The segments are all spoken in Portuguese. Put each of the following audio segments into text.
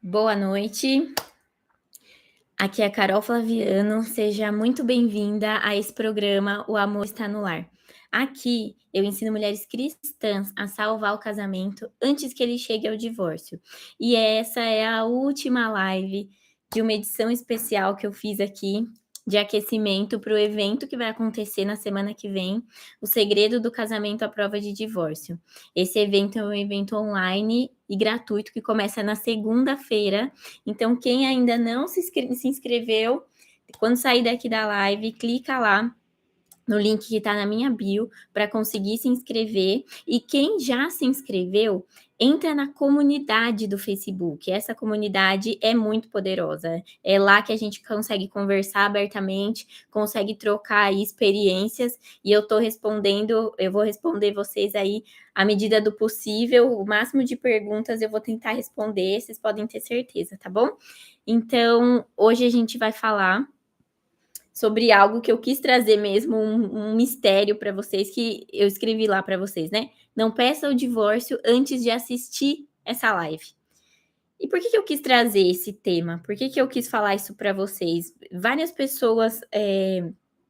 Boa noite, aqui é a Carol Flaviano, seja muito bem-vinda a esse programa O Amor Está no Lar. Aqui eu ensino mulheres cristãs a salvar o casamento antes que ele chegue ao divórcio. E essa é a última live de uma edição especial que eu fiz aqui de aquecimento para o evento que vai acontecer na semana que vem, O Segredo do Casamento à Prova de Divórcio. Esse evento é um evento online e gratuito que começa na segunda-feira. Então, quem ainda não se inscreveu, quando sair daqui da live, clica lá no link que está na minha bio para conseguir se inscrever. E quem já se inscreveu, entra na comunidade do Facebook. Essa comunidade é muito poderosa. É lá que a gente consegue conversar abertamente, consegue trocar aí experiências. E eu vou responder vocês aí à medida do possível. O máximo de perguntas eu vou tentar responder, vocês podem ter certeza, tá bom? Então, hoje a gente vai falar sobre algo que eu quis trazer mesmo, um mistério para vocês, que eu escrevi lá para vocês, né? Não peça o divórcio antes de assistir essa live. E por que eu quis trazer esse tema? Por que eu quis falar isso para vocês? Várias pessoas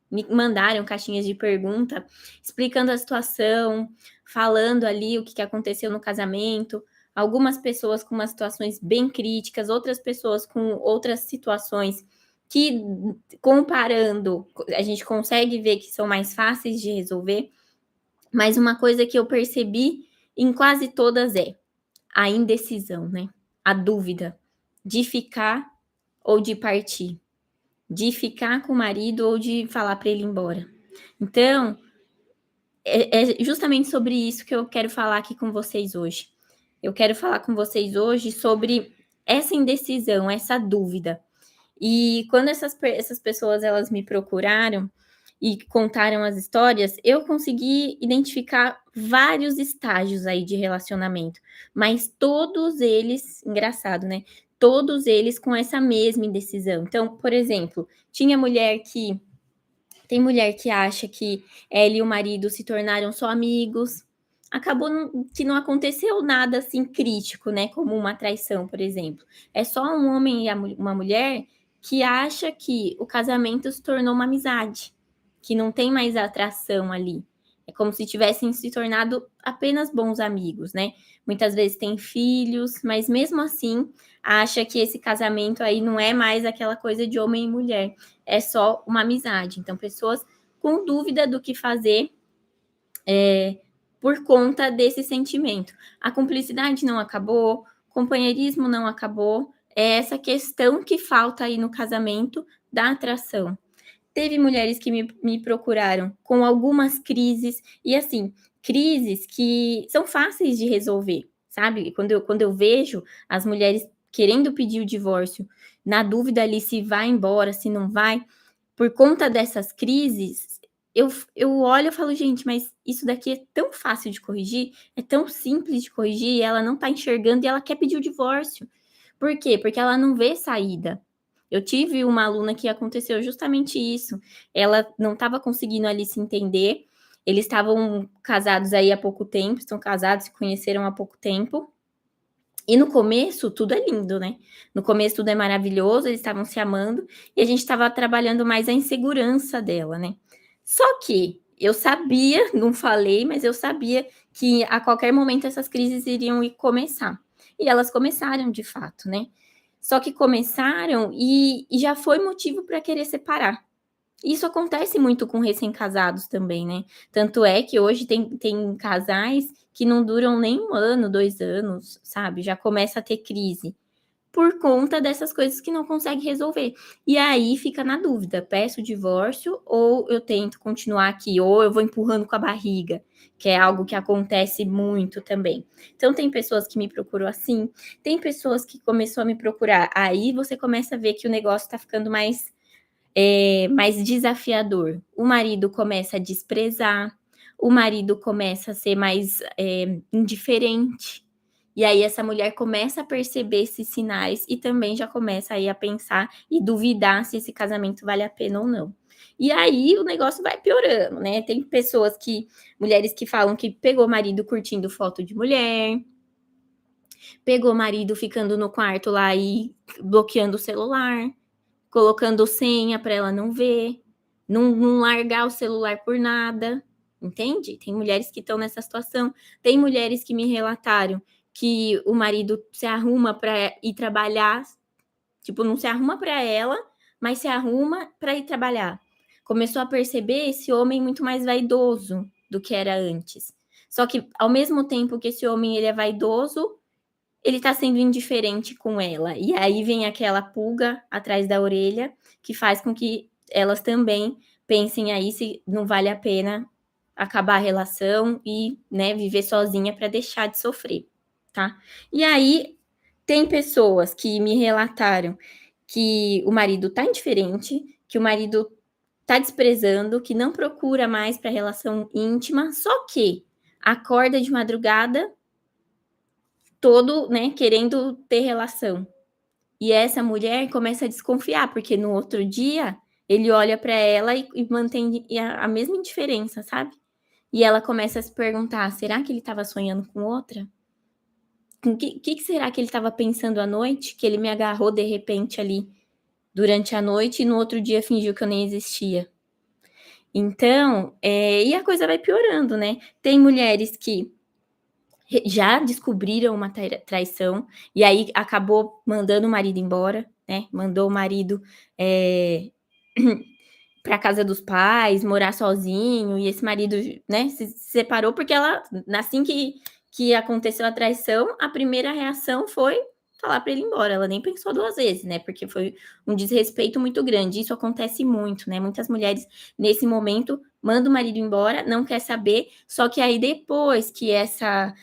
me mandaram caixinhas de pergunta explicando a situação, falando ali o que aconteceu no casamento. Algumas pessoas com umas situações bem críticas, outras pessoas com outras situações que, comparando, a gente consegue ver que são mais fáceis de resolver. Mas uma coisa que eu percebi em quase todas é a indecisão, né? A dúvida de ficar ou de partir, de ficar com o marido ou de falar para ele ir embora. Então, é justamente sobre isso que eu quero falar aqui com vocês hoje. Eu quero falar com vocês hoje sobre essa indecisão, essa dúvida. E quando essas pessoas elas me procuraram e contaram as histórias, eu consegui identificar vários estágios aí de relacionamento, mas todos eles, engraçado, né? Todos eles com essa mesma indecisão. Então, por exemplo, tem mulher que acha que ela e o marido se tornaram só amigos. Acabou que não aconteceu nada assim crítico, né? Como uma traição, por exemplo. É só um homem e uma mulher que acha que o casamento se tornou uma amizade, que não tem mais atração ali. É como se tivessem se tornado apenas bons amigos, né? Muitas vezes tem filhos, mas mesmo assim acha que esse casamento aí não é mais aquela coisa de homem e mulher, é só uma amizade. Então, pessoas com dúvida do que fazer por conta desse sentimento. A cumplicidade não acabou, companheirismo não acabou, é essa questão que falta aí no casamento da atração. Teve mulheres que me procuraram com algumas crises, e assim, crises que são fáceis de resolver, sabe? Quando eu vejo as mulheres querendo pedir o divórcio, na dúvida ali se vai embora, se não vai, por conta dessas crises, eu olho e falo: "Gente, mas isso daqui é tão fácil de corrigir, é tão simples de corrigir, e ela não tá enxergando e ela quer pedir o divórcio". Por quê? Porque ela não vê saída. Eu tive uma aluna que aconteceu justamente isso, ela não estava conseguindo ali se entender, eles estavam casados aí há pouco tempo, estão casados, se conheceram há pouco tempo, e no começo tudo é lindo, né? No começo tudo é maravilhoso, eles estavam se amando e a gente estava trabalhando mais a insegurança dela, né? Só que eu sabia, não falei, mas eu sabia que a qualquer momento essas crises iriam começar. E elas começaram de fato, né? Só que começaram e já foi motivo para querer separar. Isso acontece muito com recém-casados também, né. Tanto é que hoje tem casais que não duram nem 1 ano, 2 anos, sabe, já começa a ter crise, por conta dessas coisas que não consegue resolver. E aí fica na dúvida, peço o divórcio ou eu tento continuar aqui, ou eu vou empurrando com a barriga, que é algo que acontece muito também. Então tem pessoas que me procuram assim, tem pessoas que começou a me procurar, aí você começa a ver que o negócio tá ficando mais desafiador. O marido começa a desprezar, o marido começa a ser mais indiferente. E aí essa mulher começa a perceber esses sinais e também já começa aí a pensar e duvidar se esse casamento vale a pena ou não. E aí o negócio vai piorando, né? Tem mulheres que falam que pegou o marido curtindo foto de mulher, Pegou o marido ficando no quarto lá e bloqueando o celular, colocando senha para ela não ver, não largar o celular por nada, entende? Tem mulheres que estão nessa situação. Tem mulheres que me relataram que o marido se arruma para ir trabalhar, tipo, não se arruma para ela, mas se arruma para ir trabalhar. Começou a perceber esse homem muito mais vaidoso do que era antes. Só que, ao mesmo tempo que esse homem ele é vaidoso, ele tá sendo indiferente com ela. E aí vem aquela pulga atrás da orelha que faz com que elas também pensem aí se não vale a pena acabar a relação e, né, viver sozinha para deixar de sofrer, tá? E aí tem pessoas que me relataram que o marido tá indiferente, que o marido tá desprezando, que não procura mais para relação íntima, só que acorda de madrugada todo, né, querendo ter relação. E essa mulher começa a desconfiar, porque no outro dia ele olha para ela e mantém a mesma indiferença, sabe? E ela começa a se perguntar: será que ele estava sonhando com outra? O que será que ele estava pensando à noite? Que ele me agarrou de repente ali durante a noite e no outro dia fingiu que eu nem existia. Então, e a coisa vai piorando, né? Tem mulheres que já descobriram uma traição e aí acabou mandando o marido embora, né? Mandou o marido para casa dos pais, morar sozinho, e esse marido, né, se separou porque ela, assim que aconteceu a traição, a primeira reação foi falar para ele ir embora. Ela nem pensou duas vezes, né? Porque foi um desrespeito muito grande. Isso acontece muito, né? Muitas mulheres nesse momento mandam o marido embora, não quer saber, só que aí depois que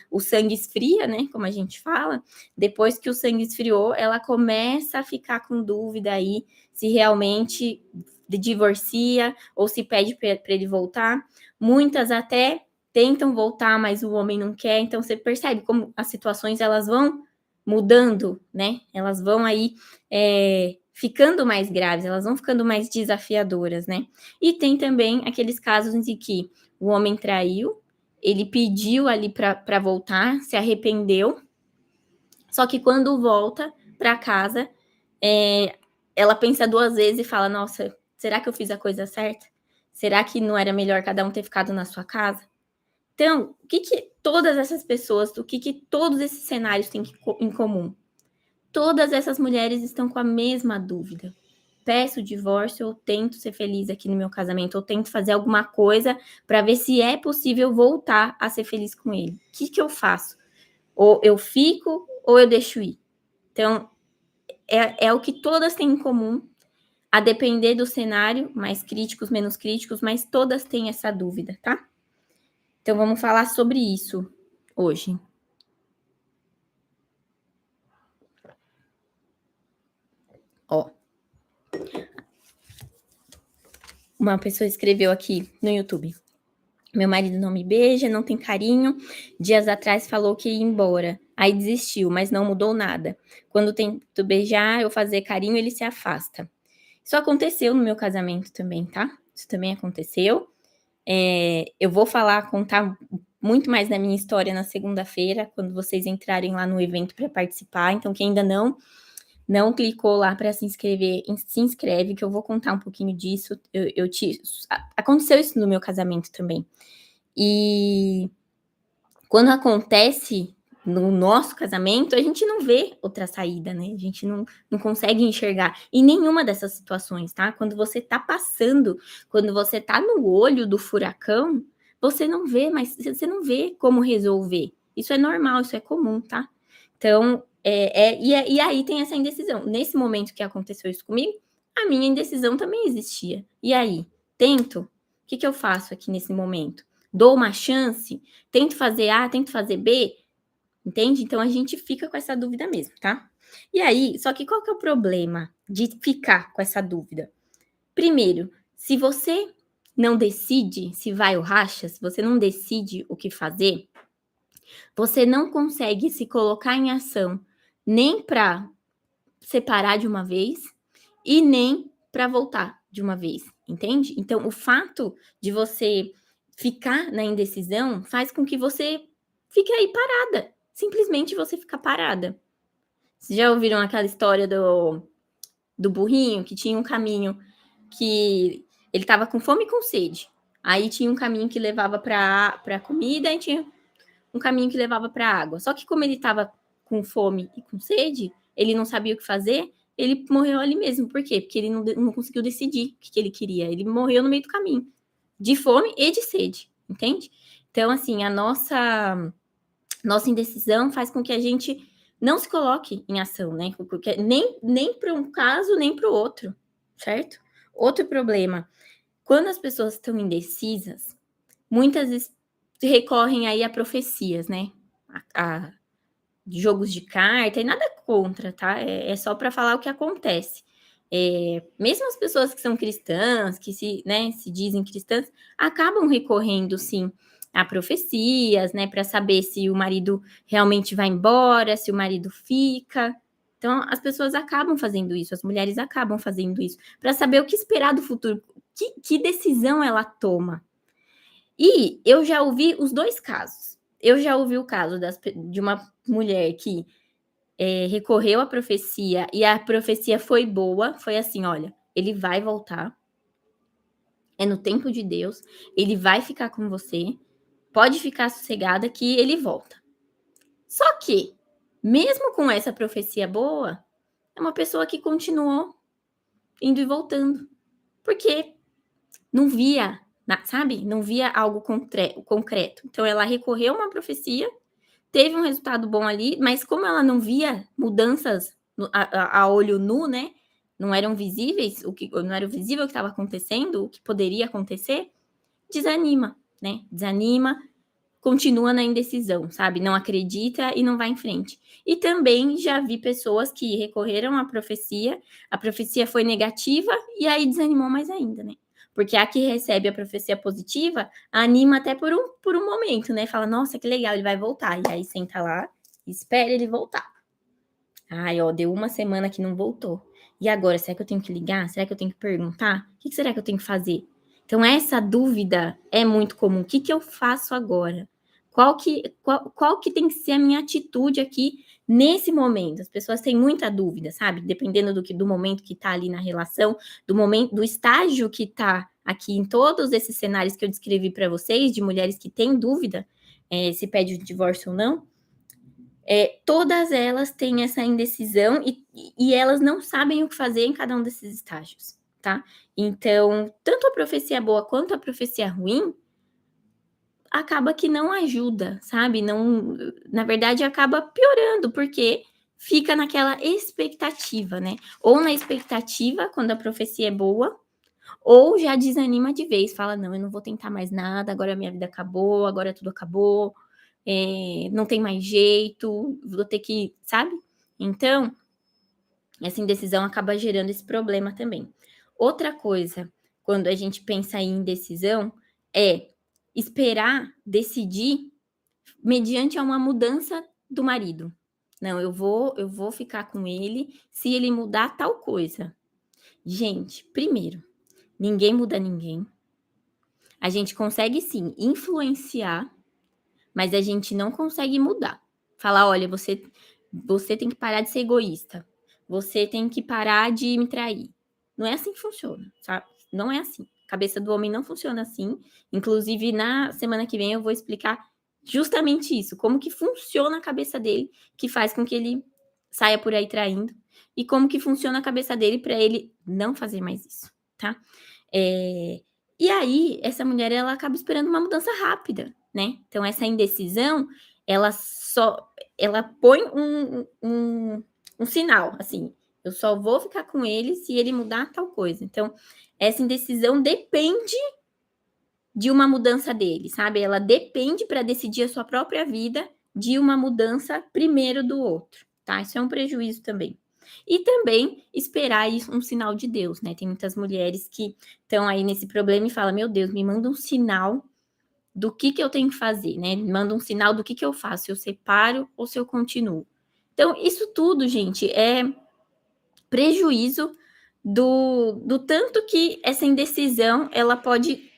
o sangue esfria, né, como a gente fala, depois que o sangue esfriou, ela começa a ficar com dúvida aí se realmente divorcia ou se pede para ele voltar. Muitas até tentam voltar, mas o homem não quer. Então você percebe como as situações elas vão mudando, né? Elas vão aí ficando mais graves, elas vão ficando mais desafiadoras, né? E tem também aqueles casos em que o homem traiu, ele pediu ali para voltar, se arrependeu, só que quando volta para casa, ela pensa duas vezes e fala: nossa, será que eu fiz a coisa certa? Será que não era melhor cada um ter ficado na sua casa? Então, o que todas essas pessoas, o que todos esses cenários têm em comum? Todas essas mulheres estão com a mesma dúvida. Peço o divórcio ou tento ser feliz aqui no meu casamento, ou tento fazer alguma coisa para ver se é possível voltar a ser feliz com ele. O que eu faço? Ou eu fico ou eu deixo ir? Então, é o que todas têm em comum, a depender do cenário, mais críticos, menos críticos, mas todas têm essa dúvida, tá? Então, vamos falar sobre isso hoje. Ó, uma pessoa escreveu aqui no YouTube: meu marido não me beija, não tem carinho. Dias atrás falou que ia embora. Aí desistiu, mas não mudou nada. Quando tento beijar ou fazer carinho, ele se afasta. Isso aconteceu no meu casamento também, tá? Isso também aconteceu. Eu vou contar muito mais da minha história na segunda-feira, quando vocês entrarem lá no evento para participar. Então, quem ainda não clicou lá para se inscrever, se inscreve, que eu vou contar um pouquinho disso. Aconteceu isso no meu casamento também. E quando acontece no nosso casamento, a gente não vê outra saída, né? A gente não consegue enxergar em nenhuma dessas situações, tá? Quando você tá passando, quando você tá no olho do furacão, você não vê, mas você não vê como resolver. Isso é normal, isso é comum, tá? Então, e aí tem essa indecisão. Nesse momento que aconteceu isso comigo, a minha indecisão também existia. E aí? Tento? O que eu faço aqui nesse momento? Dou uma chance? Tento fazer A, tento fazer B? Entende? Então a gente fica com essa dúvida mesmo, tá? E aí, só que qual que é o problema de ficar com essa dúvida? Primeiro, se você não decide se vai ou racha, se você não decide o que fazer, você não consegue se colocar em ação nem para separar de uma vez e nem para voltar de uma vez, entende? Então, o fato de você ficar na indecisão faz com que você fique aí parada. simplesmente você ficar parada. Vocês já ouviram aquela história do burrinho que tinha um caminho que ele estava com fome e com sede. Aí tinha um caminho que levava para comida e tinha um caminho que levava para água. Só que como ele estava com fome e com sede, ele não sabia o que fazer, ele morreu ali mesmo. Por quê? Porque ele não conseguiu decidir o que ele queria. Ele morreu no meio do caminho, de fome e de sede, entende? Então, assim, a nossa indecisão faz com que a gente não se coloque em ação, né? Porque nem para um caso, nem para o outro, certo? Outro problema, quando as pessoas estão indecisas, muitas vezes recorrem aí a profecias, né? A jogos de carta, e nada contra, tá? É só para falar o que acontece. Mesmo as pessoas que são cristãs, que se dizem cristãs, acabam recorrendo, sim, a profecias, né? Para saber se o marido realmente vai embora, se o marido fica. Então, as pessoas acabam fazendo isso, as mulheres acabam fazendo isso, para saber o que esperar do futuro, que decisão ela toma. E eu já ouvi os dois casos. Eu já ouvi o caso de uma mulher que recorreu à profecia e a profecia foi boa, foi assim, olha, ele vai voltar, é no tempo de Deus, ele vai ficar com você, pode ficar sossegada que ele volta. Só que, mesmo com essa profecia boa, é uma pessoa que continuou indo e voltando, porque não via, sabe? Não via algo concreto. Então, ela recorreu a uma profecia, teve um resultado bom ali, mas como ela não via mudanças a olho nu, né? Não eram visíveis, não era visível o que estava acontecendo, o que poderia acontecer, desanima, né? Desanima, continua na indecisão, sabe? Não acredita e não vai em frente. E também já vi pessoas que recorreram à profecia, a profecia foi negativa e aí desanimou mais ainda, né? Porque a que recebe a profecia positiva anima até por um momento, né? Fala, nossa, que legal, ele vai voltar. E aí senta lá e espera ele voltar. Ai, ó, deu uma semana que não voltou. E agora, será que eu tenho que ligar? Será que eu tenho que perguntar? O que será que eu tenho que fazer? Então, essa dúvida é muito comum. O que eu faço agora? Qual que tem que ser a minha atitude aqui nesse momento? As pessoas têm muita dúvida, sabe? Dependendo do momento que tá ali na relação, do estágio que tá aqui em todos esses cenários que eu descrevi para vocês, de mulheres que têm dúvida se pede o divórcio ou não. Todas elas têm essa indecisão e elas não sabem o que fazer em cada um desses estágios, tá? Então, tanto a profecia boa quanto a profecia ruim acaba que não ajuda, sabe? Não, na verdade, acaba piorando, porque fica naquela expectativa, né? Ou na expectativa, quando a profecia é boa, ou já desanima de vez, fala, não, eu não vou tentar mais nada, agora a minha vida acabou, agora tudo acabou, não tem mais jeito, vou ter que, sabe? Então, essa indecisão acaba gerando esse problema também. Outra coisa, quando a gente pensa em indecisão, é esperar decidir mediante a uma mudança do marido. Não, eu vou ficar com ele se ele mudar tal coisa. Gente, primeiro, ninguém muda ninguém. A gente consegue sim influenciar, mas a gente não consegue mudar. Falar, olha, você tem que parar de ser egoísta. Você tem que parar de me trair. Não é assim que funciona, sabe? Não é assim. A cabeça do homem não funciona assim. Inclusive, na semana que vem eu vou explicar justamente isso, como que funciona a cabeça dele, que faz com que ele saia por aí traindo, e como que funciona a cabeça dele para ele não fazer mais isso, tá? E aí, essa mulher, ela acaba esperando uma mudança rápida, né? Então, essa indecisão, ela põe um sinal, assim, eu só vou ficar com ele se ele mudar tal coisa. Então, essa indecisão depende de uma mudança dele, sabe? Ela depende para decidir a sua própria vida de uma mudança primeiro do outro, tá? Isso é um prejuízo também. E também esperar um sinal de Deus, né? Tem muitas mulheres que estão aí nesse problema e falam, meu Deus, me manda um sinal do que eu tenho que fazer, né? Me manda um sinal do que eu faço, se eu separo ou se eu continuo. Então, isso tudo, gente, é prejuízo do tanto que essa indecisão, ela pode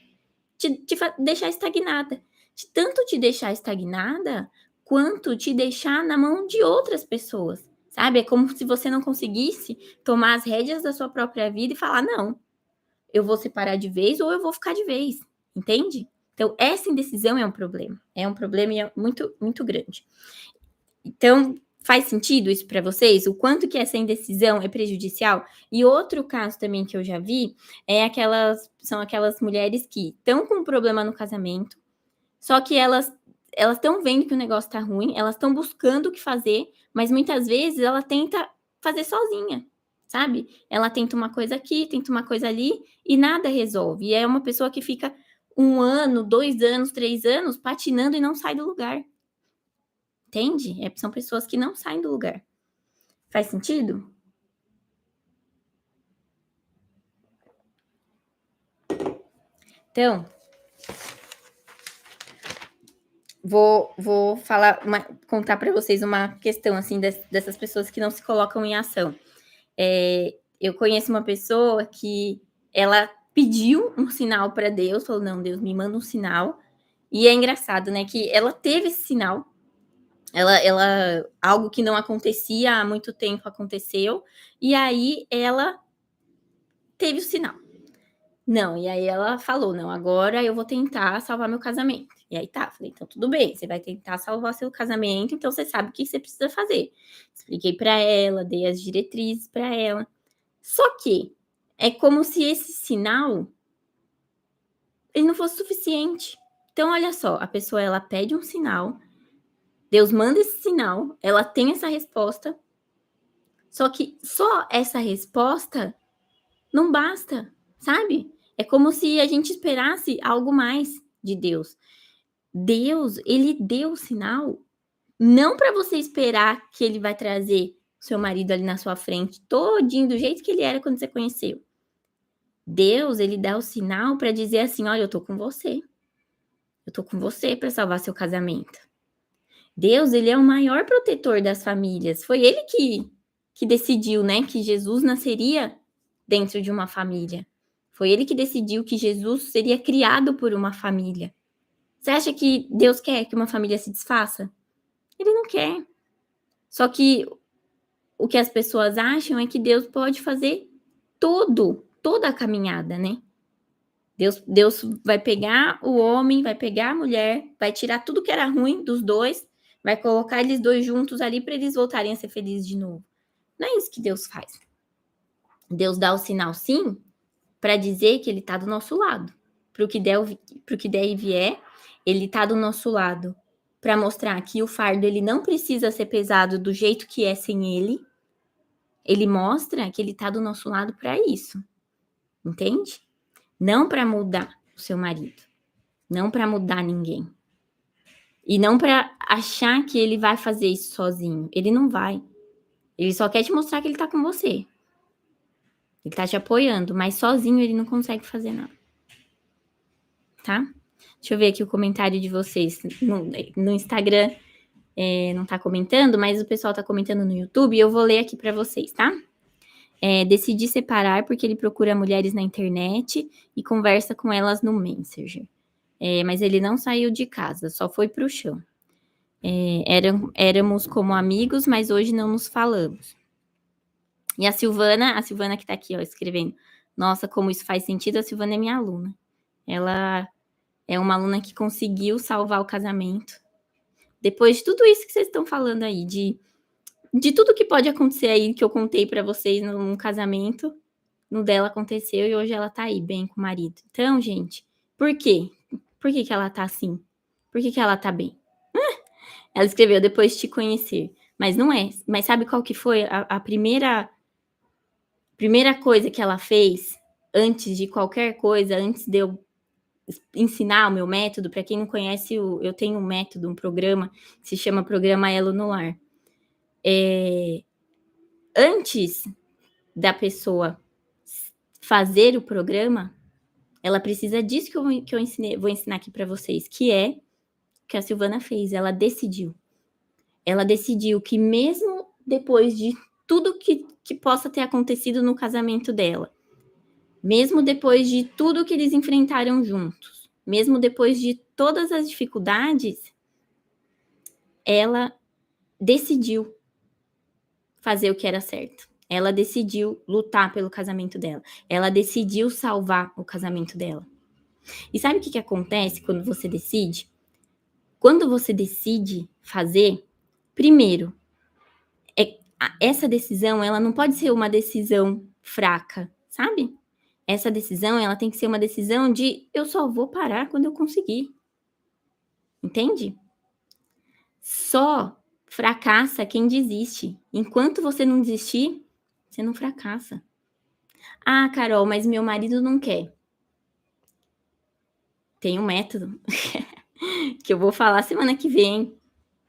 te deixar estagnada. De tanto te deixar estagnada, quanto te deixar na mão de outras pessoas, sabe? É como se você não conseguisse tomar as rédeas da sua própria vida e falar: não, eu vou separar de vez ou eu vou ficar de vez, entende? Então, essa indecisão é um problema e é muito, muito grande. Então, faz sentido isso para vocês? O quanto que essa indecisão é prejudicial? E outro caso também que eu já vi são aquelas mulheres que estão com um problema no casamento, só que elas estão vendo que o negócio tá ruim, elas estão buscando o que fazer, mas muitas vezes ela tenta fazer sozinha, sabe? Ela tenta uma coisa aqui, tenta uma coisa ali e nada resolve. E é uma pessoa que fica 1 ano, 2 anos, 3 anos patinando e não sai do lugar. Entende? São pessoas que não saem do lugar. Faz sentido? Então, vou contar para vocês uma questão assim dessas pessoas que não se colocam em ação. Eu conheço uma pessoa que ela pediu um sinal para Deus, falou: não, Deus, me manda um sinal. E é engraçado, né, que ela teve esse sinal, algo que não acontecia há muito tempo aconteceu, e aí ela teve o sinal. Não, e aí ela falou: não, agora eu vou tentar salvar meu casamento. E aí tá, falei: então tudo bem, você vai tentar salvar seu casamento, então você sabe o que você precisa fazer. Expliquei para ela, dei as diretrizes para ela. Só que é como se esse sinal ele não fosse suficiente. Então, olha só, a pessoa ela pede um sinal, Deus manda esse sinal, ela tem essa resposta, só que só essa resposta não basta, sabe? É como se a gente esperasse algo mais de Deus. Deus, ele deu o sinal não para você esperar que ele vai trazer seu marido ali na sua frente, todinho do jeito que ele era quando você conheceu. Deus, ele dá o sinal para dizer assim: olha, eu tô com você. Eu tô com você para salvar seu casamento. Deus, ele é o maior protetor das famílias. Foi ele que decidiu, né, que Jesus nasceria dentro de uma família. Foi ele que decidiu que Jesus seria criado por uma família. Você acha que Deus quer que uma família se desfaça? Ele não quer. Só que o que as pessoas acham é que Deus pode fazer toda a caminhada, né? Deus vai pegar o homem, vai pegar a mulher, vai tirar tudo que era ruim dos dois, vai colocar eles dois juntos ali para eles voltarem a ser felizes de novo. Não é isso que Deus faz. Deus dá o sinal, sim, para dizer que ele está do nosso lado. Para o que der e vier, ele está do nosso lado. Para mostrar que o fardo ele não precisa ser pesado do jeito que é sem ele. Ele mostra que ele está do nosso lado para isso. Entende? Não para mudar o seu marido. Não para mudar ninguém. E não para achar que ele vai fazer isso sozinho. Ele não vai. Ele só quer te mostrar que ele tá com você. Ele tá te apoiando, mas sozinho ele não consegue fazer nada. Tá? Deixa eu ver aqui o comentário de vocês. No Instagram não tá comentando, mas o pessoal tá comentando no YouTube e eu vou ler aqui para vocês, tá? Decidi separar porque ele procura mulheres na internet e conversa com elas no Messenger. Mas ele não saiu de casa, só foi pro chão. Éramos como amigos, mas hoje não nos falamos. E a Silvana que tá aqui, ó, escrevendo. Nossa, como isso faz sentido, a Silvana é minha aluna. Ela é uma aluna que conseguiu salvar o casamento. Depois de tudo isso que vocês estão falando aí, de tudo que pode acontecer aí, que eu contei para vocês num casamento, no dela aconteceu e hoje ela tá aí, bem com o marido. Então, gente, por quê? Por que ela tá assim? Por que ela tá bem? Ela escreveu, depois de te conhecer. Mas não é. Mas sabe qual que foi a primeira coisa que ela fez antes de qualquer coisa, antes de eu ensinar o meu método? Para quem não conhece, eu tenho um método, um programa que se chama Programa Elo no Lar. Antes da pessoa fazer o programa, ela precisa disso que eu vou ensinar aqui para vocês, que é o que a Silvana fez. Ela decidiu que mesmo depois de tudo que possa ter acontecido no casamento dela, mesmo depois de tudo que eles enfrentaram juntos, mesmo depois de todas as dificuldades, ela decidiu fazer o que era certo. Ela decidiu lutar pelo casamento dela. Ela decidiu salvar o casamento dela. E sabe o que acontece quando você decide? Quando você decide fazer, primeiro, essa decisão, ela não pode ser uma decisão fraca, sabe? Essa decisão, ela tem que ser uma decisão de eu só vou parar quando eu conseguir. Entende? Só fracassa quem desiste. Enquanto você não desistir, você não fracassa. Ah, Carol, mas meu marido não quer. Tem um método que eu vou falar semana que vem.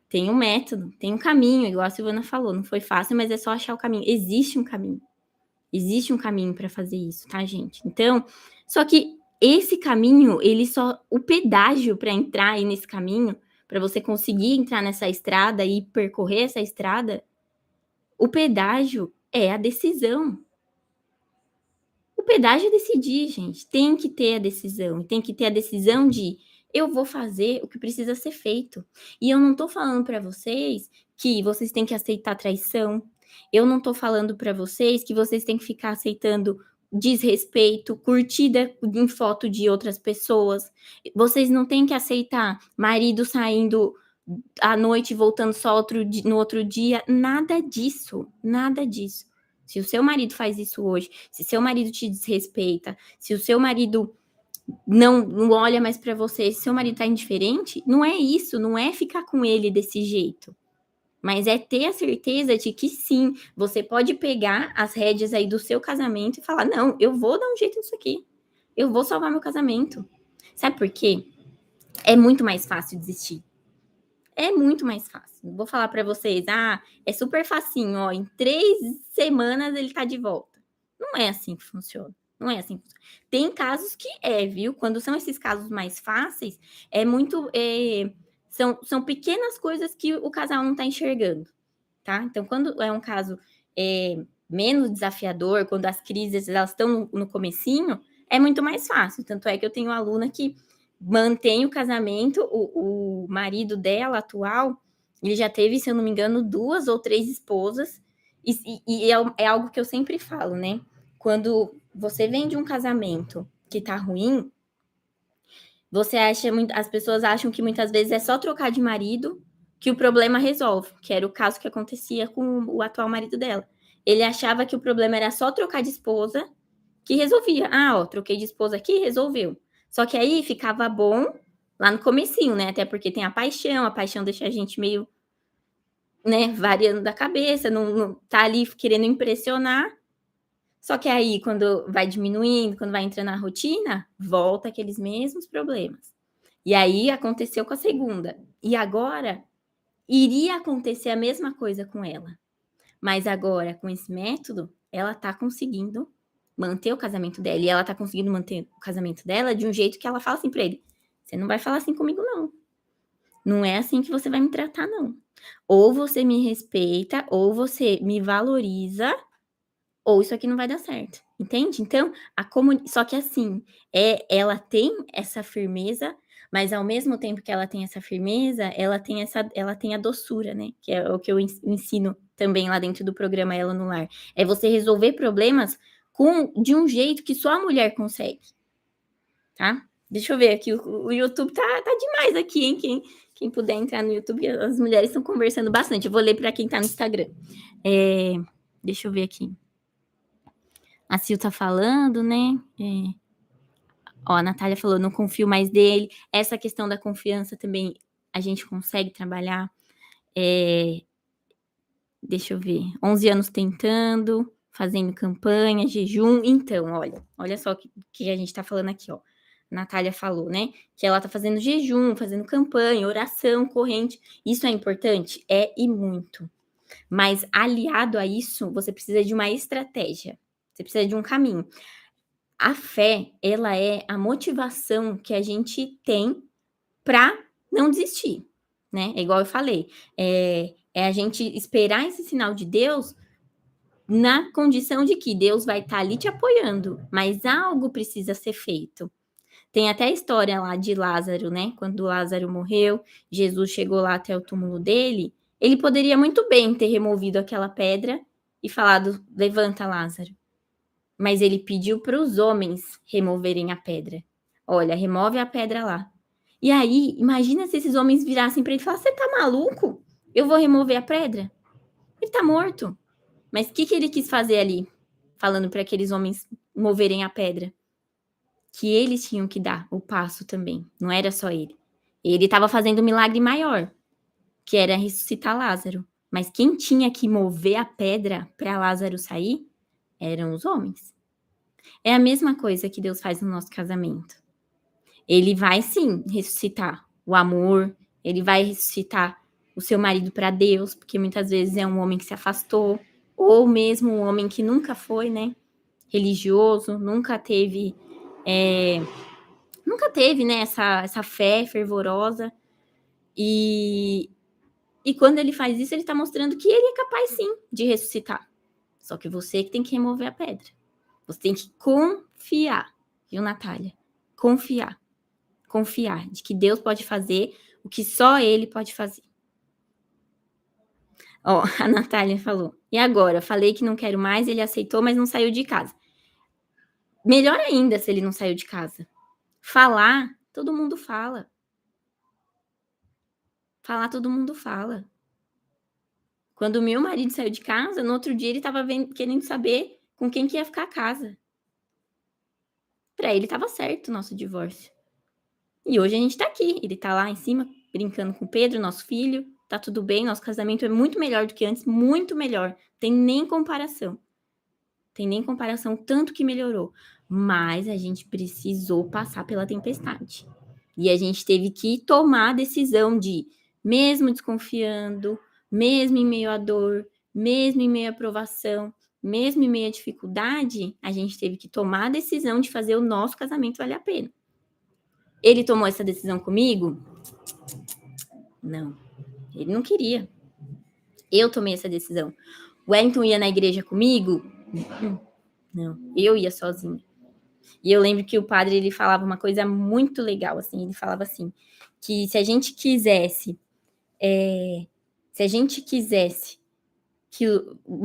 Tem um método, tem um caminho, igual a Silvana falou. Não foi fácil, mas é só achar o caminho. Existe um caminho. Existe um caminho para fazer isso, tá, gente? Então, só que esse caminho, o pedágio para entrar aí nesse caminho, para você conseguir entrar nessa estrada e percorrer essa estrada, o pedágio é a decisão. O pedágio é decidir, gente. Tem que ter a decisão. Tem que ter a decisão de eu vou fazer o que precisa ser feito. E eu não tô falando para vocês que vocês têm que aceitar traição. Eu não tô falando para vocês que vocês têm que ficar aceitando desrespeito, curtida em foto de outras pessoas. Vocês não têm que aceitar marido saindo à noite e voltando só no outro dia. Nada disso. Nada disso. Se o seu marido faz isso hoje, se seu marido te desrespeita, se o seu marido não olha mais para você, se seu marido tá indiferente, não é isso, não é ficar com ele desse jeito. Mas é ter a certeza de que sim, você pode pegar as rédeas aí do seu casamento e falar: não, eu vou dar um jeito nisso aqui. Eu vou salvar meu casamento. Sabe por quê? É muito mais fácil desistir. É muito mais fácil. Vou falar para vocês, é super facinho, ó, em 3 semanas ele tá de volta. Não é assim que funciona. Não é assim que funciona. Tem casos que viu? Quando são esses casos mais fáceis, é muito, são pequenas coisas que o casal não tá enxergando, tá? Então, quando é um caso menos desafiador, quando as crises elas estão no comecinho, é muito mais fácil. Tanto é que eu tenho uma aluna que mantém o casamento, o marido dela atual, ele já teve, se eu não me engano, 2 ou 3 esposas, e é algo que eu sempre falo, né? Quando você vem de um casamento que tá ruim, as pessoas acham que muitas vezes é só trocar de marido que o problema resolve, que era o caso que acontecia com o atual marido dela. Ele achava que o problema era só trocar de esposa que resolvia. Troquei de esposa aqui, resolveu. Só que aí ficava bom lá no comecinho, né? Até porque tem a paixão deixa a gente meio, né, variando da cabeça, não tá ali querendo impressionar. Só que aí, quando vai diminuindo, quando vai entrando na rotina, volta aqueles mesmos problemas. E aí aconteceu com a segunda. E agora iria acontecer a mesma coisa com ela. Mas agora, com esse método, ela tá conseguindo manter o casamento dela. E ela tá conseguindo manter o casamento dela de um jeito que ela fala assim pra ele: você não vai falar assim comigo, não. Não é assim que você vai me tratar, não. Ou você me respeita, ou você me valoriza, ou isso aqui não vai dar certo. Entende? Então, só que assim, ela tem essa firmeza, mas ao mesmo tempo que ela tem essa firmeza, ela tem a doçura, né? Que é o que eu ensino também lá dentro do programa Ela no Lar. É você resolver problemas de um jeito que só a mulher consegue, tá? Deixa eu ver aqui, o YouTube tá demais aqui, hein? Quem puder entrar no YouTube, as mulheres estão conversando bastante. Eu vou ler para quem tá no Instagram. Deixa eu ver aqui. A Sil tá falando, né? A Natália falou, não confio mais dele. Essa questão da confiança também a gente consegue trabalhar. Deixa eu ver. 11 anos tentando, fazendo campanha, jejum. Então, olha só o que a gente tá falando aqui, ó. A Natália falou, né? Que ela tá fazendo jejum, fazendo campanha, oração, corrente. Isso é importante? E muito. Mas aliado a isso, você precisa de uma estratégia. Você precisa de um caminho. A fé, ela é a motivação que a gente tem para não desistir, né? É igual eu falei, é a gente esperar esse sinal de Deus na condição de que Deus vai estar ali te apoiando, mas algo precisa ser feito. Tem até a história lá de Lázaro, né? Quando Lázaro morreu, Jesus chegou lá até o túmulo dele. Ele poderia muito bem ter removido aquela pedra e falado: levanta, Lázaro. Mas ele pediu para os homens removerem a pedra. Olha, remove a pedra lá. E aí, imagina se esses homens virassem para ele e falassem: você tá maluco? Eu vou remover a pedra? Ele tá morto. Mas o que ele quis fazer ali? Falando para aqueles homens moverem a pedra. Que eles tinham que dar o passo também. Não era só ele. Ele estava fazendo um milagre maior, que era ressuscitar Lázaro. Mas quem tinha que mover a pedra para Lázaro sair eram os homens. É a mesma coisa que Deus faz no nosso casamento. Ele vai sim ressuscitar o amor, ele vai ressuscitar o seu marido para Deus, porque muitas vezes é um homem que se afastou, ou mesmo um homem que nunca foi, né, religioso, nunca teve, né, essa fé fervorosa. E quando ele faz isso, ele está mostrando que ele é capaz sim de ressuscitar. Só que você que tem que remover a pedra. Você tem que confiar, viu, Natália? Confiar de que Deus pode fazer o que só Ele pode fazer. Ó, a Natália falou. E agora? Falei que não quero mais, ele aceitou, mas não saiu de casa. Melhor ainda se ele não saiu de casa. Falar, todo mundo fala. Falar, todo mundo fala. Quando o meu marido saiu de casa, no outro dia ele estava querendo saber com quem que ia ficar a casa. Para ele estava certo o nosso divórcio. E hoje a gente tá aqui. Ele tá lá em cima, brincando com o Pedro, nosso filho. Tá tudo bem, nosso casamento é muito melhor do que antes, muito melhor. Tem nem comparação. Tem nem comparação, tanto que melhorou. Mas a gente precisou passar pela tempestade. E a gente teve que tomar a decisão de, mesmo desconfiando, mesmo em meio à dor, mesmo em meio à provação, mesmo em meio à dificuldade, a gente teve que tomar a decisão de fazer o nosso casamento valer a pena. Ele tomou essa decisão comigo? Não, ele não queria. Eu tomei essa decisão. O Wellington ia na igreja comigo? Não, eu ia sozinha. E eu lembro que o padre, ele falava uma coisa muito legal, assim, ele falava assim, que se a gente quisesse que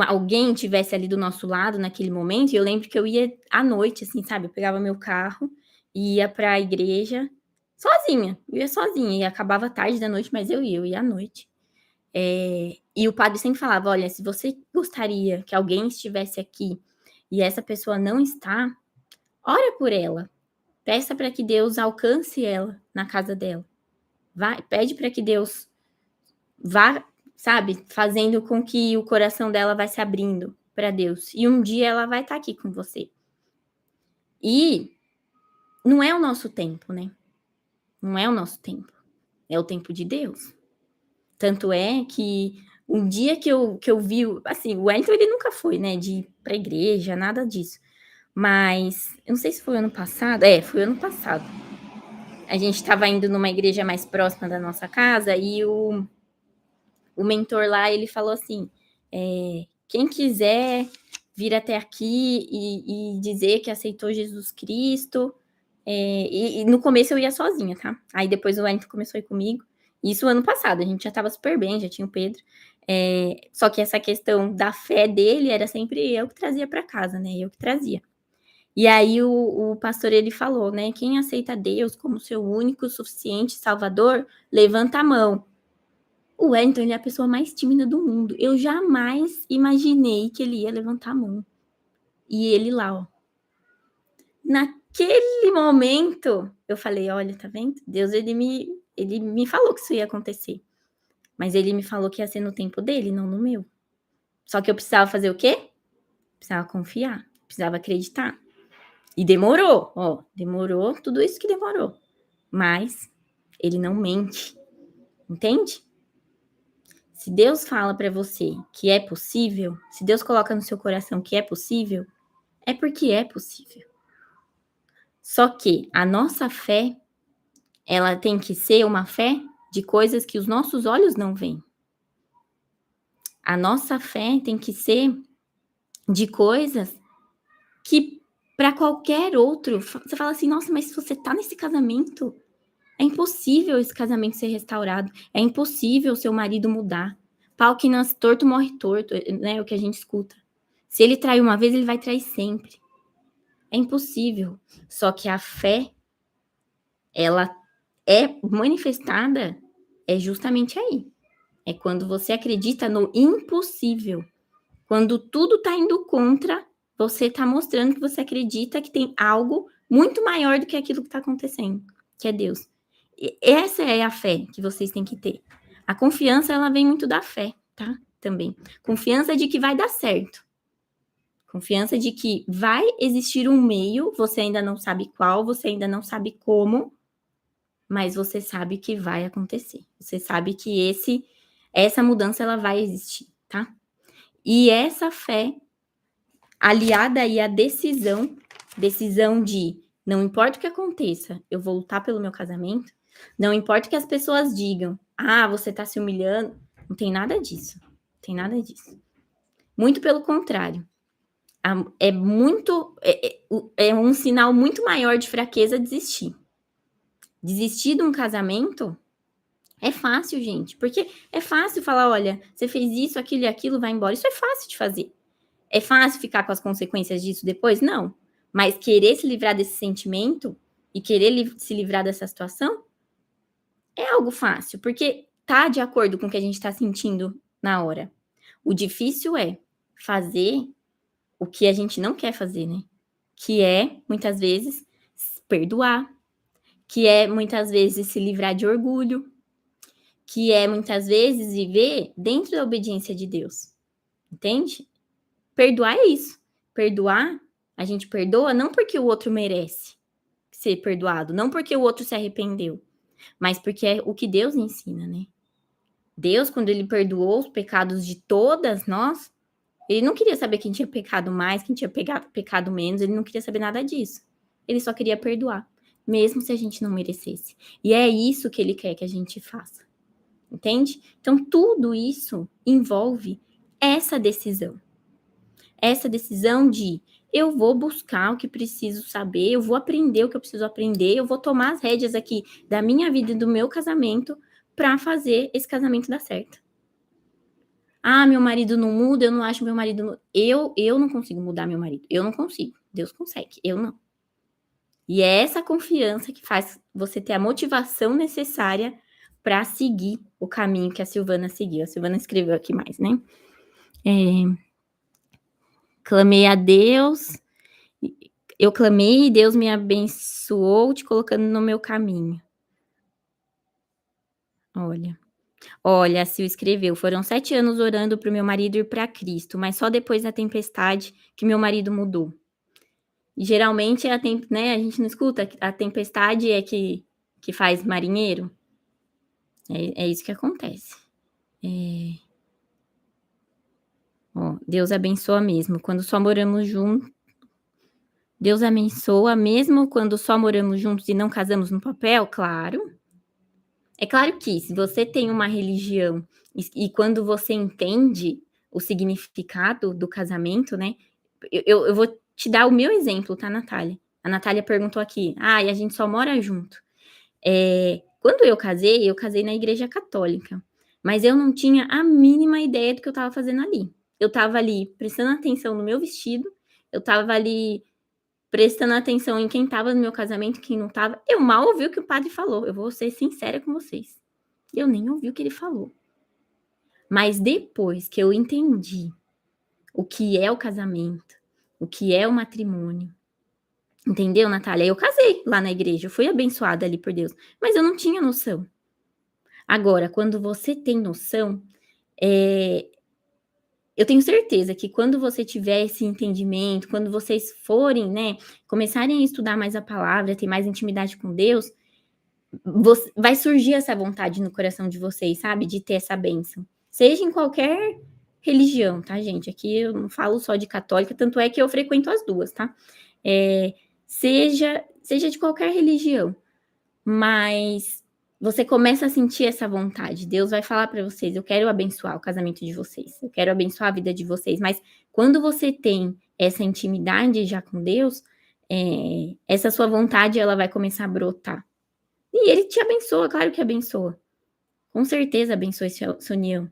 alguém tivesse ali do nosso lado naquele momento, e eu lembro que eu ia à noite, assim, sabe, eu pegava meu carro e ia para a igreja sozinha, eu ia sozinha, e acabava tarde da noite, mas eu ia à noite. E o padre sempre falava, olha, se você gostaria que alguém estivesse aqui e essa pessoa não está, ora por ela, peça para que Deus alcance ela na casa dela, pede para que Deus vá, sabe, fazendo com que o coração dela vai se abrindo para Deus, e um dia ela vai estar aqui com você. E não é o nosso tempo, né? Não é o nosso tempo, é o tempo de Deus. Tanto é que um dia que eu vi, assim, o Wellington, ele nunca foi, né, de ir pra igreja, nada disso. Mas, eu não sei se foi ano passado, foi ano passado. A gente estava indo numa igreja mais próxima da nossa casa e o mentor lá, ele falou assim, quem quiser vir até aqui e dizer que aceitou Jesus Cristo, e no começo eu ia sozinha, tá? Aí depois o Wellington começou a ir comigo. Isso ano passado, a gente já estava super bem, já tinha o Pedro. Só que essa questão da fé dele era sempre eu que trazia para casa, né? Eu que trazia. E aí o pastor, ele falou, né? Quem aceita Deus como seu único, suficiente Salvador, levanta a mão. O Wellington, ele é a pessoa mais tímida do mundo. Eu jamais imaginei que ele ia levantar a mão. E ele lá, ó. Naquele momento, eu falei, olha, tá vendo? Deus, ele me falou que isso ia acontecer. Mas ele me falou que ia ser no tempo dele, não no meu. Só que eu precisava fazer o quê? Precisava confiar, precisava acreditar. E demorou, ó, demorou tudo isso que demorou. Mas ele não mente, entende? Se Deus fala para você que é possível, se Deus coloca no seu coração que é possível, é porque é possível. Só que a nossa fé, ela tem que ser uma fé de coisas que os nossos olhos não veem. A nossa fé tem que ser de coisas que Para qualquer outro, você fala assim, nossa, mas se você tá nesse casamento, é impossível esse casamento ser restaurado, é impossível seu marido mudar. Pau que nasce torto morre torto, né? É o que a gente escuta. Se ele trai uma vez, ele vai trair sempre. É impossível. Só que a fé, ela é manifestada justamente aí. É quando você acredita no impossível. Quando tudo está indo contra, você está mostrando que você acredita que tem algo muito maior do que aquilo que está acontecendo, que é Deus. E essa é a fé que vocês têm que ter. A confiança, ela vem muito da fé, tá? Também. Confiança de que vai dar certo. Confiança de que vai existir um meio, você ainda não sabe qual, você ainda não sabe como, mas você sabe que vai acontecer. Você sabe que essa mudança ela vai existir, tá? E essa fé aliada aí à decisão de não importa o que aconteça, eu vou lutar pelo meu casamento, não importa o que as pessoas digam, você tá se humilhando, não tem nada disso, não tem nada disso. Muito pelo contrário. É um sinal muito maior de fraqueza desistir. Desistir de um casamento é fácil, gente, porque é fácil falar, olha, você fez isso, aquilo e aquilo, vai embora. Isso é fácil de fazer. É fácil ficar com as consequências disso depois? Não. Mas querer se livrar desse sentimento e querer se livrar dessa situação é algo fácil, porque tá de acordo com o que a gente tá sentindo na hora. O difícil é fazer o que a gente não quer fazer, né? Que é, muitas vezes, perdoar, que é, muitas vezes, se livrar de orgulho, que é, muitas vezes, viver dentro da obediência de Deus. Entende? Perdoar é isso. Perdoar, a gente perdoa não porque o outro merece ser perdoado, não porque o outro se arrependeu, mas porque é o que Deus ensina, né? Deus, quando ele perdoou os pecados de todas nós, ele não queria saber quem tinha pecado mais, quem tinha pecado menos, ele não queria saber nada disso. Ele só queria perdoar, mesmo se a gente não merecesse. E é isso que ele quer que a gente faça. Entende? Então, tudo isso envolve essa decisão. Essa decisão de eu vou buscar o que preciso saber, eu vou aprender o que eu preciso aprender, eu vou tomar as rédeas aqui da minha vida e do meu casamento para fazer esse casamento dar certo. Meu marido não muda, eu não acho meu marido... Eu não consigo mudar meu marido, eu não consigo. Deus consegue, eu não. E é essa confiança que faz você ter a motivação necessária para seguir o caminho que a Silvana seguiu. A Silvana escreveu aqui mais, né? Clamei a Deus, eu clamei e Deus me abençoou te colocando no meu caminho. Olha, a Sil escreveu, foram 7 anos orando para o meu marido ir para Cristo, mas só depois da tempestade que meu marido mudou. E geralmente, né, a gente não escuta, a tempestade é que faz marinheiro. É isso que acontece. Deus abençoa mesmo, quando só moramos juntos. Deus abençoa mesmo quando só moramos juntos e não casamos no papel? Claro. É claro que se você tem uma religião e quando você entende o significado do casamento, né? Eu vou te dar o meu exemplo, tá, Natália? A Natália perguntou aqui, e a gente só mora junto. Quando eu casei na igreja católica, mas eu não tinha a mínima ideia do que eu estava fazendo ali. Eu estava ali prestando atenção no meu vestido, eu estava ali prestando atenção em quem estava no meu casamento e quem não estava. Eu mal ouvi o que o padre falou, eu vou ser sincera com vocês. Eu nem ouvi o que ele falou. Mas depois que eu entendi o que é o casamento, o que é o matrimônio, entendeu, Natália? Eu casei lá na igreja, eu fui abençoada ali por Deus, mas eu não tinha noção. Agora, quando você tem noção, eu tenho certeza que quando você tiver esse entendimento, quando vocês forem, né, começarem a estudar mais a palavra, ter mais intimidade com Deus, vai surgir essa vontade no coração de vocês, sabe? De ter essa bênção. Seja em qualquer religião, tá, gente? Aqui eu não falo só de católica, tanto é que eu frequento as duas, tá? Seja de qualquer religião, mas você começa a sentir essa vontade. Deus vai falar para vocês, eu quero abençoar o casamento de vocês, eu quero abençoar a vida de vocês, mas quando você tem essa intimidade já com Deus, essa sua vontade ela vai começar a brotar. E ele te abençoa, claro que abençoa. Com certeza abençoa essa união.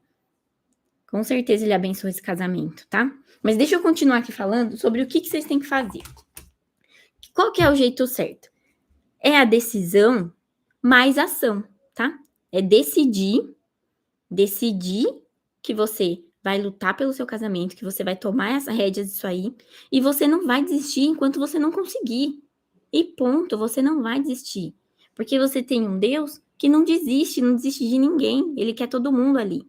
Com certeza ele abençoa esse casamento, tá? Mas deixa eu continuar aqui falando sobre o que vocês têm que fazer. Qual que é o jeito certo? É a decisão mais ação, tá? É decidir que você vai lutar pelo seu casamento, que você vai tomar as rédeas disso aí, e você não vai desistir enquanto você não conseguir. E ponto, você não vai desistir. Porque você tem um Deus que não desiste de ninguém. Ele quer todo mundo ali,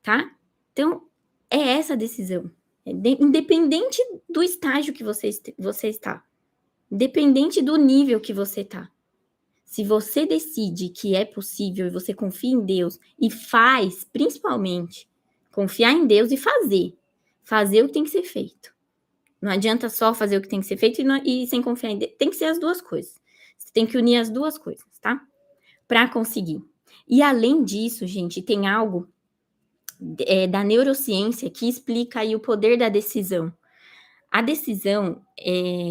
tá? Então, é essa a decisão. Independente do estágio que você está, independente do nível que você está. Se você decide que é possível e você confia em Deus e faz, principalmente, confiar em Deus e fazer o que tem que ser feito. Não adianta só fazer o que tem que ser feito e sem confiar em Deus. Tem que ser as duas coisas. Você tem que unir as duas coisas, tá? Para conseguir. E além disso, gente, tem algo da neurociência que explica aí o poder da decisão. A decisão,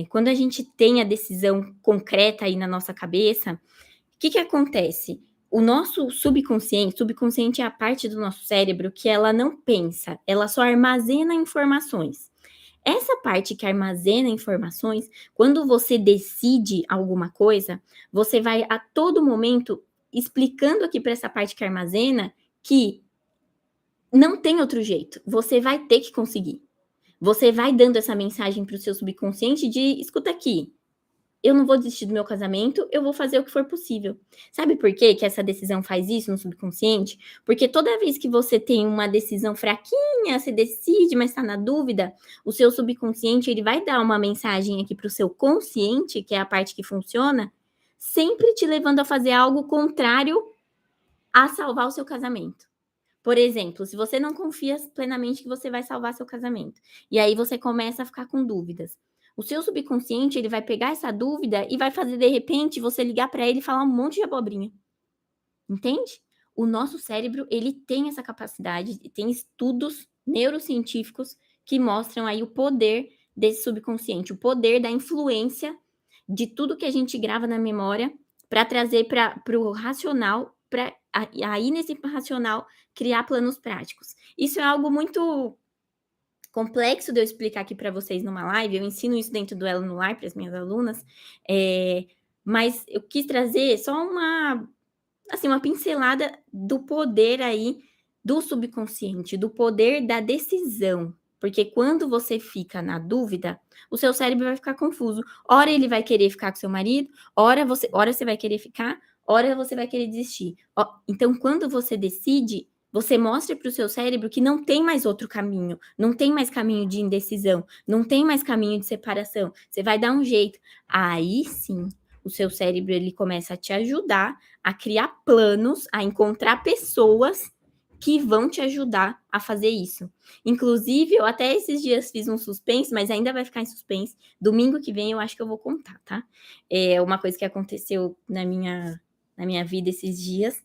quando a gente tem a decisão concreta aí na nossa cabeça, o que acontece? O nosso subconsciente é a parte do nosso cérebro que ela não pensa, ela só armazena informações. Essa parte que armazena informações, quando você decide alguma coisa, você vai a todo momento explicando aqui para essa parte que armazena que não tem outro jeito, você vai ter que conseguir. Você vai dando essa mensagem para o seu subconsciente de, escuta aqui, eu não vou desistir do meu casamento, eu vou fazer o que for possível. Sabe por quê que essa decisão faz isso no subconsciente? Porque toda vez que você tem uma decisão fraquinha, você decide, mas está na dúvida, o seu subconsciente ele vai dar uma mensagem aqui para o seu consciente, que é a parte que funciona, sempre te levando a fazer algo contrário a salvar o seu casamento. Por exemplo, se você não confia plenamente que você vai salvar seu casamento, e aí você começa a ficar com dúvidas, o seu subconsciente ele vai pegar essa dúvida e vai fazer de repente você ligar para ele e falar um monte de abobrinha. Entende? O nosso cérebro ele tem essa capacidade, tem estudos neurocientíficos que mostram aí o poder desse subconsciente, o poder da influência de tudo que a gente grava na memória para trazer para o racional, para aí nesse racional criar planos práticos. Isso é algo muito complexo de eu explicar aqui para vocês numa live, eu ensino isso dentro do Elo no Lar para as minhas alunas, mas eu quis trazer só uma pincelada do poder aí do subconsciente, do poder da decisão. Porque quando você fica na dúvida, o seu cérebro vai ficar confuso. Ora ele vai querer ficar com seu marido, ora você vai querer ficar, ora você vai querer desistir. Então, quando você decide, você mostra para o seu cérebro que não tem mais outro caminho, não tem mais caminho de indecisão, não tem mais caminho de separação. Você vai dar um jeito. Aí sim, o seu cérebro ele começa a te ajudar a criar planos, a encontrar pessoas que vão te ajudar a fazer isso. Inclusive, eu até esses dias fiz um suspense, mas ainda vai ficar em suspense. Domingo que vem eu acho que eu vou contar, tá? É uma coisa que aconteceu na minha vida esses dias.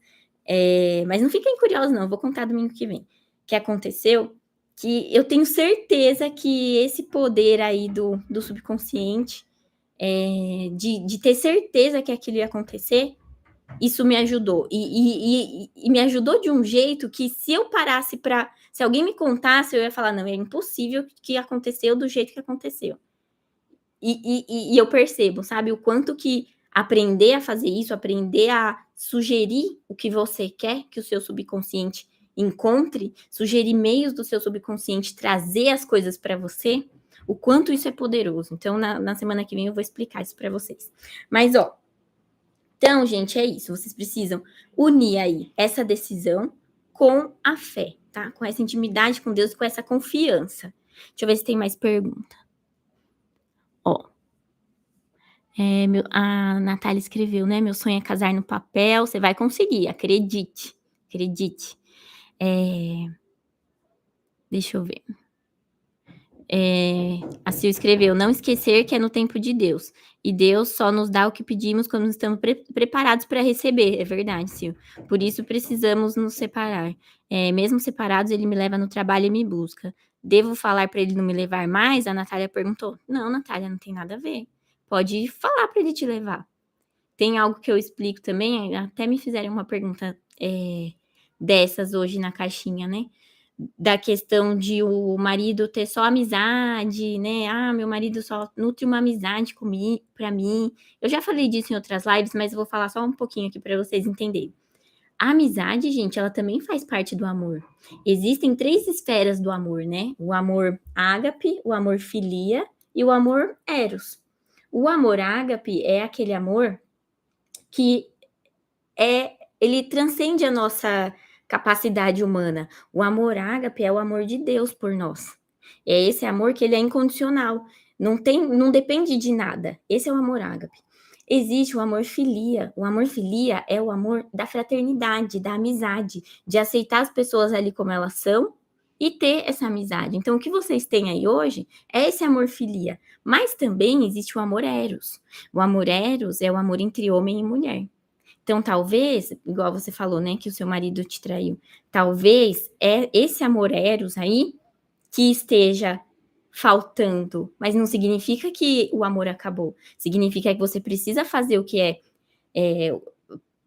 Mas não fiquem curiosos, não. Eu vou contar domingo que vem. Que aconteceu que eu tenho certeza que esse poder aí do subconsciente, de ter certeza que aquilo ia acontecer, isso me ajudou. E me ajudou de um jeito que se eu parasse para... Se alguém me contasse, eu ia falar, não, é impossível que aconteceu do jeito que aconteceu. E eu percebo, sabe, o quanto que aprender a fazer isso, aprender a sugerir o que você quer que o seu subconsciente encontre, sugerir meios do seu subconsciente trazer as coisas para você, o quanto isso é poderoso. Então, na semana que vem eu vou explicar isso para vocês. Mas, então, gente, é isso. Vocês precisam unir aí essa decisão com a fé, tá? Com essa intimidade com Deus, com essa confiança. Deixa eu ver se tem mais pergunta. A Natália escreveu, né? Meu sonho é casar no papel. Você vai conseguir, acredite. Acredite. Deixa eu ver. A Sil escreveu, não esquecer que é no tempo de Deus. E Deus só nos dá o que pedimos quando estamos preparados para receber. É verdade, Sil. Por isso precisamos nos separar. Mesmo separados, ele me leva no trabalho e me busca. Devo falar para ele não me levar mais? A Natália perguntou. Não, Natália, não tem nada a ver. Pode falar para ele te levar. Tem algo que eu explico também, até me fizeram uma pergunta dessas hoje na caixinha, né? Da questão de o marido ter só amizade, né? Ah, meu marido só nutre uma amizade comigo, para mim. Eu já falei disso em outras lives, mas eu vou falar só um pouquinho aqui para vocês entenderem. A amizade, gente, ela também faz parte do amor. Existem 3 esferas do amor, né? O amor ágape, o amor filia e o amor eros. O amor ágape é aquele amor que ele transcende a nossa capacidade humana. O amor ágape é o amor de Deus por nós. É esse amor que ele é incondicional, não depende de nada. Esse é o amor ágape. Existe o amor filia. O amor filia é o amor da fraternidade, da amizade, de aceitar as pessoas ali como elas são e ter essa amizade. Então, o que vocês têm aí hoje é esse amor filia. Mas também existe o amor eros. O amor eros é o amor entre homem e mulher. Então, talvez, igual você falou, né, que o seu marido te traiu, talvez é esse amor eros aí que esteja faltando, mas não significa que o amor acabou. Significa que você precisa fazer o que é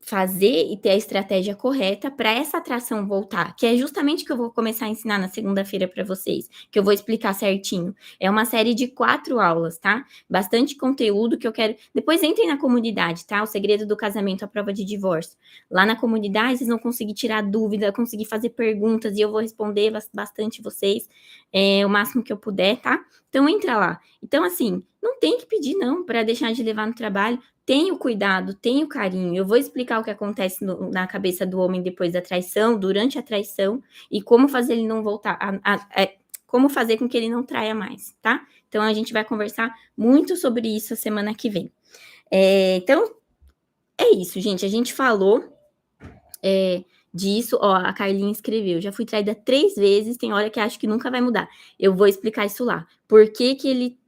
fazer e ter a estratégia correta para essa atração voltar, que é justamente o que eu vou começar a ensinar na segunda-feira para vocês, que eu vou explicar certinho. É uma série de 4 aulas, tá? Bastante conteúdo que eu quero. Depois entrem na comunidade, tá? O segredo do casamento, a prova de divórcio. Lá na comunidade vocês vão conseguir tirar dúvida, conseguir fazer perguntas e eu vou responder bastante vocês, o máximo que eu puder, tá? Então entra lá. Então assim, não tem que pedir não para deixar de levar no trabalho. Tenha o cuidado, tenha o carinho. Eu vou explicar o que acontece na cabeça do homem depois da traição, durante a traição, e como fazer ele não voltar, como fazer com que ele não traia mais, tá? Então, a gente vai conversar muito sobre isso a semana que vem. Então, é isso, gente. A gente falou disso. Ó, a Carlinha escreveu. Já fui traída 3 vezes, tem hora que acho que nunca vai mudar. Eu vou explicar isso lá. Por que que ele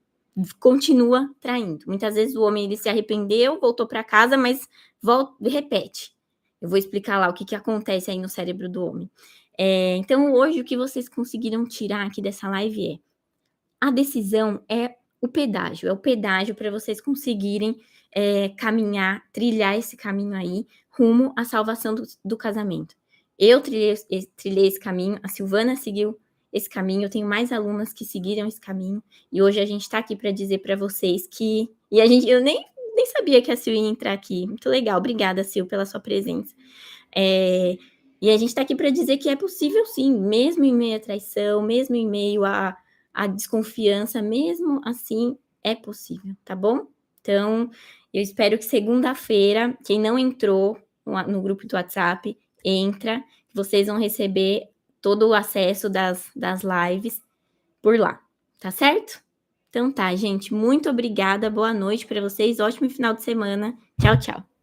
continua traindo? Muitas vezes o homem ele se arrependeu, voltou para casa, mas repete. Eu vou explicar lá o que acontece aí no cérebro do homem. Então, hoje, o que vocês conseguiram tirar aqui dessa live a decisão é o pedágio para vocês conseguirem caminhar, trilhar esse caminho aí, rumo à salvação do casamento. Eu trilhei esse caminho, a Silvana seguiu esse caminho, eu tenho mais alunas que seguiram esse caminho, e hoje a gente está aqui para dizer para vocês que... eu nem sabia que a Sil ia entrar aqui. Muito legal, obrigada, Sil, pela sua presença. E a gente está aqui para dizer que é possível sim, mesmo em meio à traição, mesmo em meio à desconfiança, mesmo assim é possível, tá bom? Então, eu espero que segunda-feira, quem não entrou no grupo do WhatsApp, entra, vocês vão receber todo o acesso das lives por lá, tá certo? Então tá, gente, muito obrigada, boa noite para vocês, ótimo final de semana, tchau, tchau.